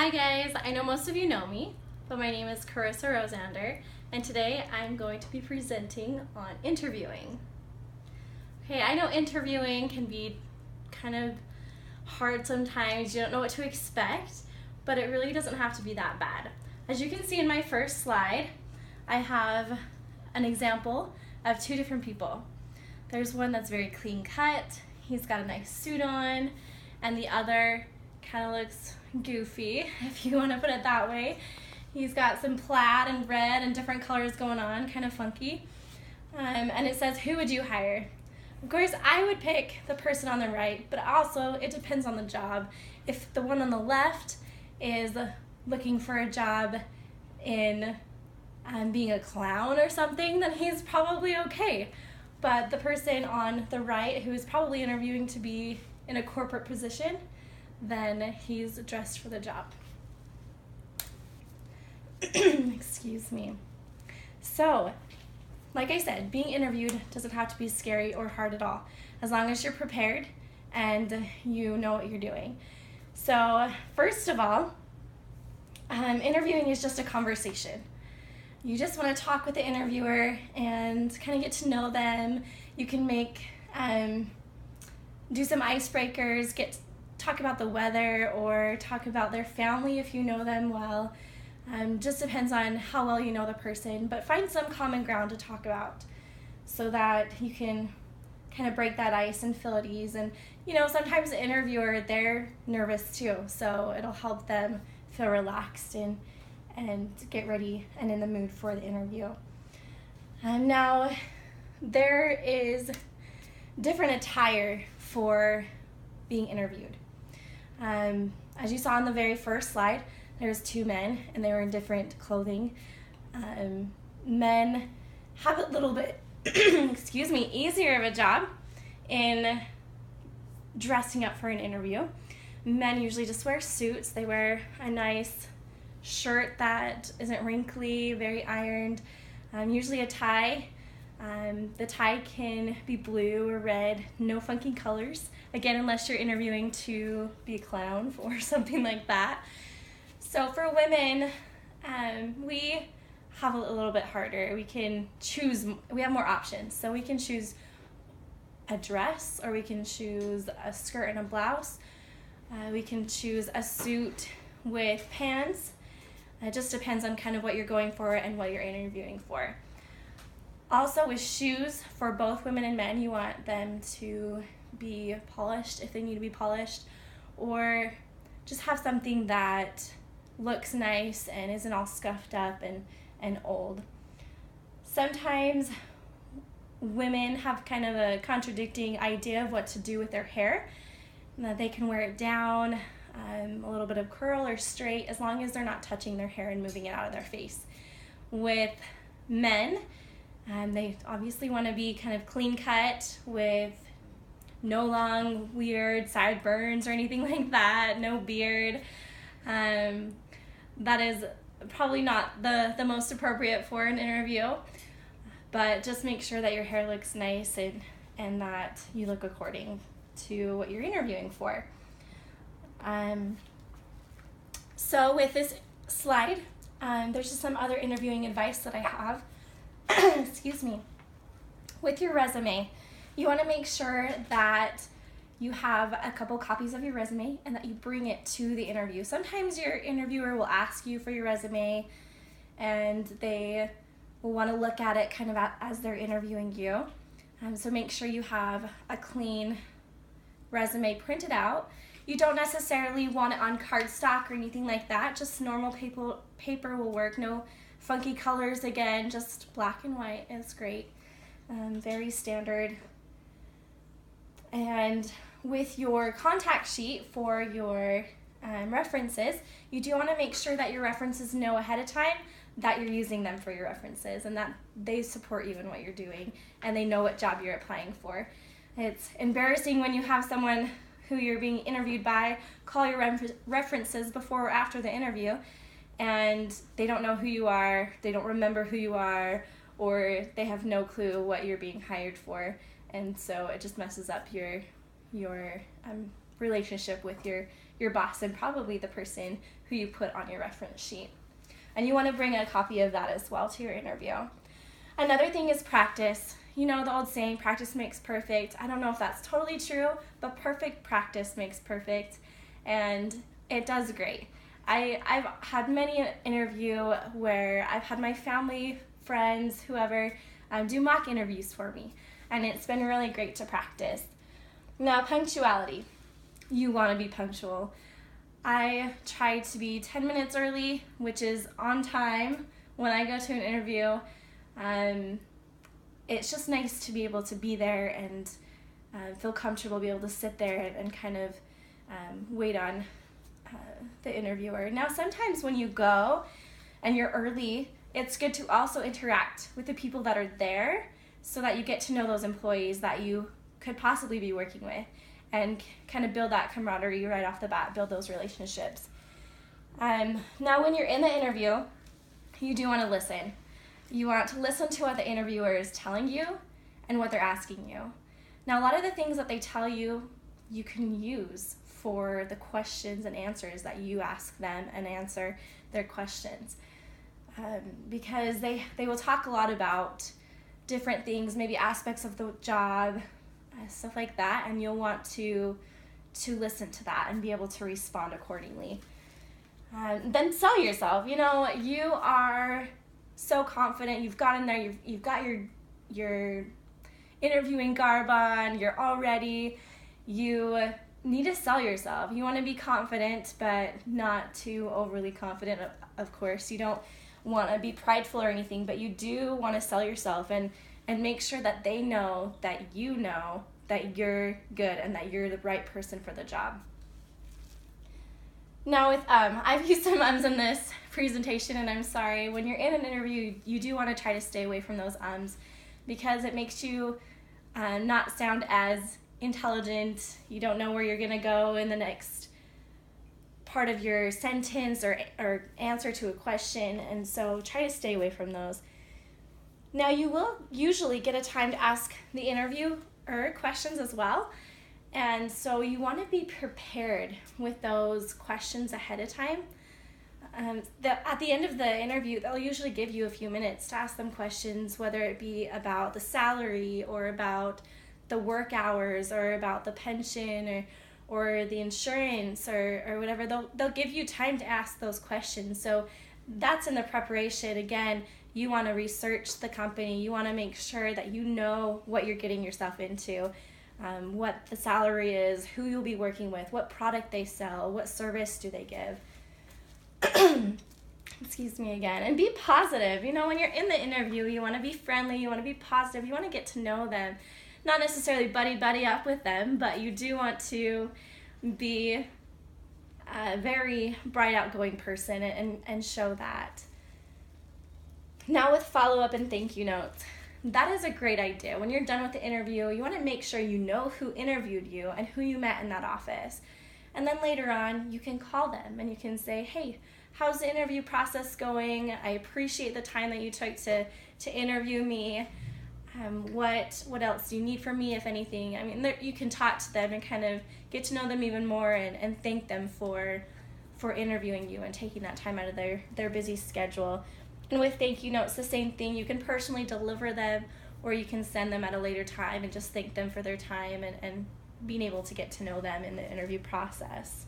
Hi guys, I know most of you know me, but my name is Carissa Rosander, and today I'm going to be presenting on interviewing. Okay, I know interviewing can be kind of hard sometimes, you don't know what to expect, but it really doesn't have to be that bad. As you can see in my first slide, I have an example of two different people. There's one that's very clean cut, he's got a nice suit on, and the other kind of looks goofy, if you want to put it that way. He's got some plaid and red and different colors going on, kind of funky. And it says, who would you hire? Of course, I would pick the person on the right, but also it depends on the job. If the one on the left is looking for a job in being a clown or something, then he's probably okay. But the person on the right who is probably interviewing to be in a corporate position, then he's dressed for the job. Excuse me. So, like I said, being interviewed doesn't have to be scary or hard at all, as long as you're prepared and you know what you're doing. So, first of all, interviewing is just a conversation. You just want to talk with the interviewer and kind of get to know them. You can do some icebreakers, talk about the weather or talk about their family if you know them well. Just depends on how well you know the person, but find some common ground to talk about so that you can kind of break that ice and feel at ease. And sometimes the interviewer, they're nervous too, so it'll help them feel relaxed and get ready and in the mood for the interview. Now, there is different attire for being interviewed. As you saw in the very first slide, there's two men and they were in different clothing. Men have a little bit easier of a job in dressing up for an interview. Men usually just wear suits. They wear a nice shirt that isn't wrinkly, very ironed, usually a tie. The tie can be blue or red, no funky colors. Again, unless you're interviewing to be a clown or something like that. So for women, we have a little bit harder. We have more options. So we can choose a dress, or we can choose a skirt and a blouse. We can choose a suit with pants. It just depends on kind of what you're going for and what you're interviewing for. Also with shoes, for both women and men, you want them to be polished if they need to be polished, or just have something that looks nice and isn't all scuffed up and old. Sometimes women have kind of a contradicting idea of what to do with their hair. They can wear it down, a little bit of curl or straight, as long as they're not touching their hair and moving it out of their face. With men, they obviously want to be kind of clean cut with no long, weird sideburns or anything like that, no beard. That is probably not the most appropriate for an interview, but just make sure that your hair looks nice and that you look according to what you're interviewing for. So with this slide, there's just some other interviewing advice that I have. Excuse me. With your resume, you want to make sure that you have a couple copies of your resume and that you bring it to the interview. Sometimes your interviewer will ask you for your resume and they will want to look at it kind of as they're interviewing you. So make sure you have a clean resume printed out. You don't necessarily want it on cardstock or anything like that. Just normal paper will work. No funky colors again, just black and white is great. Very standard. And with your contact sheet for your references, you do want to make sure that your references know ahead of time that you're using them for your references and that they support you in what you're doing and they know what job you're applying for. It's embarrassing when you have someone who you're being interviewed by call your references before or after the interview and they don't know who you are, they don't remember who you are, or they have no clue what you're being hired for, and so it just messes up your relationship with your your boss and probably the person who you put on your reference sheet. And you want to bring a copy of that as well to your interview. Another thing is practice. You know the old saying, practice makes perfect. I don't know if that's totally true, but perfect practice makes perfect, and it does great. I've had many interview where I've had my family, friends, whoever, do mock interviews for me, and it's been really great to practice. Now, punctuality. You want to be punctual. I try to be 10 minutes early, which is on time when I go to an interview. It's just nice to be able to be there and feel comfortable, be able to sit there and kind of wait on the interviewer. Now, sometimes when you go and you're early, it's good to also interact with the people that are there so that you get to know those employees that you could possibly be working with and kind of build that camaraderie right off the bat, build those relationships. Now, when you're in the interview, you do want to listen. You want to listen to what the interviewer is telling you and what they're asking you. Now, a lot of the things that they tell you, you can use for the questions and answers that you ask them and answer their questions. Because they will talk a lot about different things, maybe aspects of the job, stuff like that, and you'll want to listen to that and be able to respond accordingly. Then sell yourself. You know, you are so confident, you've got in there, you've got your interviewing garb on, you're all ready. You need to sell yourself. You want to be confident, but not too overly confident, of course. You don't want to be prideful or anything, but you do want to sell yourself and make sure that they know that you know that you're good and that you're the right person for the job. Now, with I've used some ums in this presentation, and I'm sorry. When you're in an interview, you do want to try to stay away from those ums because it makes you not sound as intelligent. You don't know where you're going to go in the next part of your sentence or answer to a question, and so try to stay away from those. Now, you will usually get a time to ask the interviewer questions as well, and so you want to be prepared with those questions ahead of time. At the end of the interview, they'll usually give you a few minutes to ask them questions, whether it be about the salary or about the work hours or about the pension or the insurance or whatever. They'll give you time to ask those questions. So that's in the preparation. Again, you want to research the company. You want to make sure that you know what you're getting yourself into, what the salary is, who you'll be working with, what product they sell, what service do they give. Excuse me again. And be positive. You know, when you're in the interview, you want to be friendly, you want to be positive, you want to get to know them. Not necessarily buddy up with them, but you do want to be a very bright, outgoing person and show that. Now with follow-up and thank you notes, that is a great idea. When you're done with the interview, you want to make sure you know who interviewed you and who you met in that office. And then later on, you can call them and you can say, hey, how's the interview process going? I appreciate the time that you took to interview me. What else do you need from me, if anything? I mean, you can talk to them and kind of get to know them even more and thank them for interviewing you and taking that time out of their busy schedule. And with thank you notes, the same thing. You can personally deliver them or you can send them at a later time and just thank them for their time and being able to get to know them in the interview process.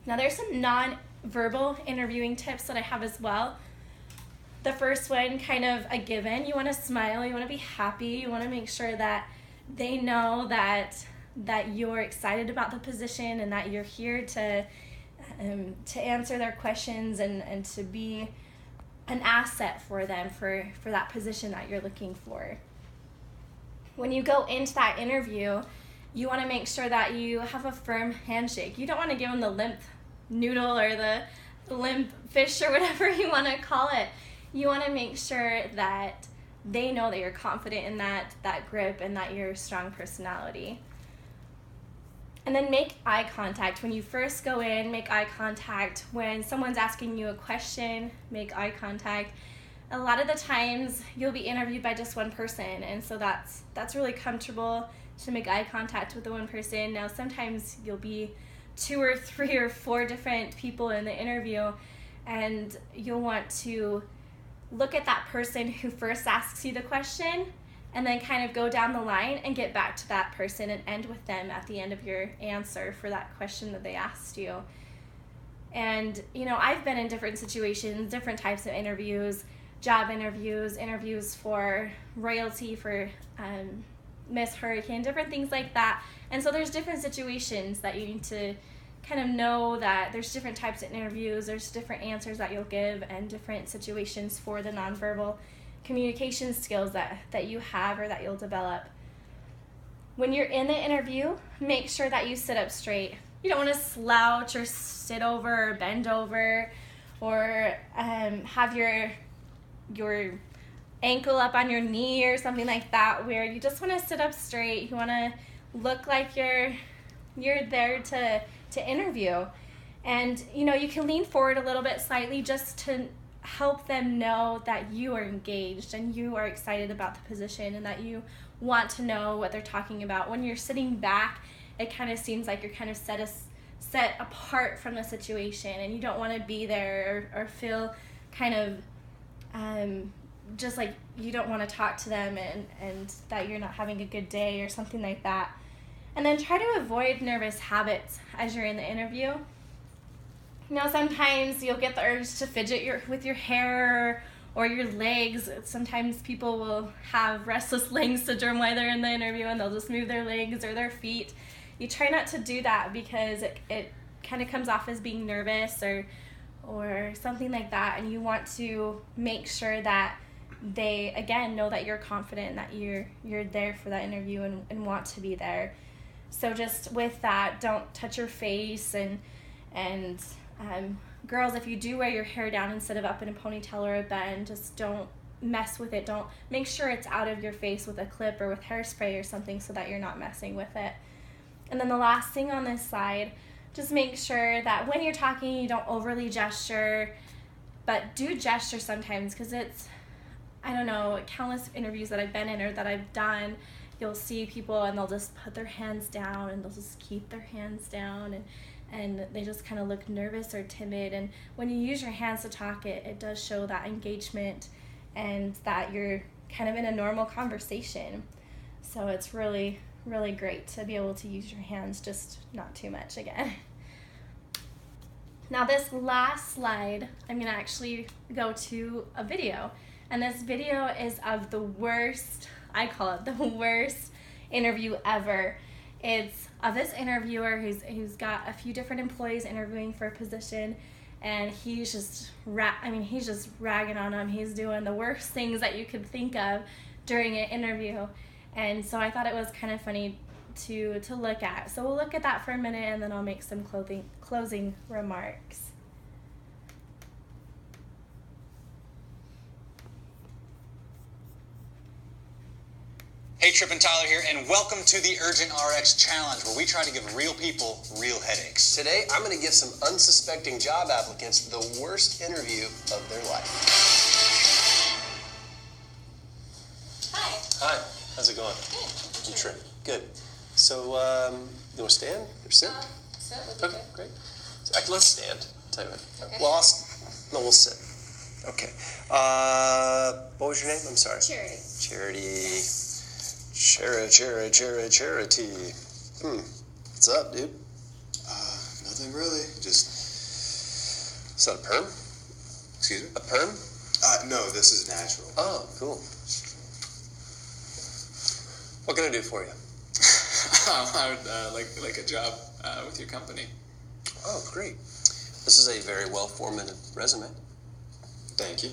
Now there's some non-verbal interviewing tips that I have as well. The first one, kind of a given. You want to smile, you want to be happy, you want to make sure that they know that you're excited about the position and that you're here to answer their questions and to be an asset for them for that position that you're looking for. When you go into that interview, you want to make sure that you have a firm handshake. You don't want to give them the limp noodle or the limp fish or whatever you want to call it. You want to make sure that they know that you're confident in that grip and that you're a strong personality. And then make eye contact. When you first go in, make eye contact. When someone's asking you a question, make eye contact. A lot of the times you'll be interviewed by just one person, and so that's really comfortable to make eye contact with the one person. Now sometimes you'll be 2 or 3 or 4 different people in the interview, and you'll want to look at that person who first asks you the question and then kind of go down the line and get back to that person and end with them at the end of your answer for that question that they asked you. And, you know, I've been in different situations, different types of interviews, job interviews, interviews for royalty, for Miss Hurricane, different things like that. And so there's different situations that you need to kind of know that there's different types of interviews, there's different answers that you'll give, and different situations for the nonverbal communication skills that you have or that you'll develop. When you're in the interview, make sure that you sit up straight. You don't want to slouch or sit over or bend over or have your ankle up on your knee or something like that, where you just want to sit up straight. You want to look like you're there to interview. And, you know, you can lean forward a little bit slightly just to help them know that you are engaged and you are excited about the position and that you want to know what they're talking about. When you're sitting back, it kind of seems like you're kind of set apart from the situation, and you don't want to be there or feel kind of just like you don't want to talk to them and that you're not having a good day or something like that. And then try to avoid nervous habits as you're in the interview. You know, sometimes you'll get the urge to fidget with your hair or your legs. Sometimes people will have restless leg syndrome while they're in the interview, and they'll just move their legs or their feet. You try not to do that because it kind of comes off as being nervous or something like that, and you want to make sure that they, again, know that you're confident and that you're there for that interview and want to be there. So just with that, don't touch your face, and girls, if you do wear your hair down instead of up in a ponytail or a bun, just don't mess with it. Don't make sure it's out of your face with a clip or with hairspray or something so that you're not messing with it. And then the last thing on this slide, just make sure that when you're talking, you don't overly gesture, but do gesture sometimes, because it's, I don't know, countless interviews that I've been in or that I've done, you'll see people and they'll just put their hands down and they'll just keep their hands down and they just kind of look nervous or timid. And when you use your hands to talk, it does show that engagement and that you're kind of in a normal conversation. So it's really, really great to be able to use your hands, just not too much again. Now this last slide, I'm gonna actually go to a video. And this video is of the worst, I call it the worst interview ever. It's of this interviewer who's got a few different employees interviewing for a position, and he's just ragging on them. He's doing the worst things that you could think of during an interview. And so I thought it was kind of funny to look at. So we'll look at that for a minute, and then I'll make some closing remarks. Hey, Tripp and Tyler here, and welcome to the Urgent RX Challenge, where we try to give real people real headaches. Today, I'm going to give some unsuspecting job applicants the worst interview of their life. Hi. Hi. How's it going? Good. I'm Tripp. Good. So, you want to stand or sit? Sit would be Okay, good. great. So, let's stand. Tell you what. Okay. Well, we'll sit. Okay. What was your name? I'm sorry. Charity. Charity. Charity. What's up, dude? Nothing really. Just. Is that a perm? Excuse me? A perm? No, this is natural. Oh, cool. What can I do for you? I would like a job with your company. Oh, great. This is a very well-formatted resume. Thank you.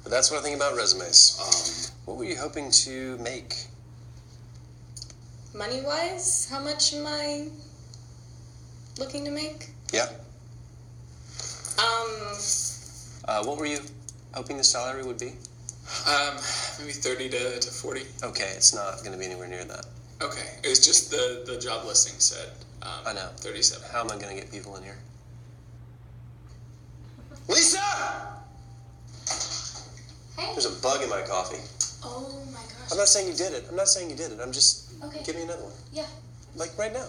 But that's what I think about resumes. What were you hoping to make? Money-wise, how much am I looking to make? Yeah. What were you hoping the salary would be? Maybe 30 to 40. Okay, it's not going to be anywhere near that. Okay, it was just the job listing said I know. 37. How am I going to get people in here? Lisa! Hey. There's a bug in my coffee. Oh my gosh. I'm not saying you did it. I'm just... Okay. Give me another one. Yeah. Like right now.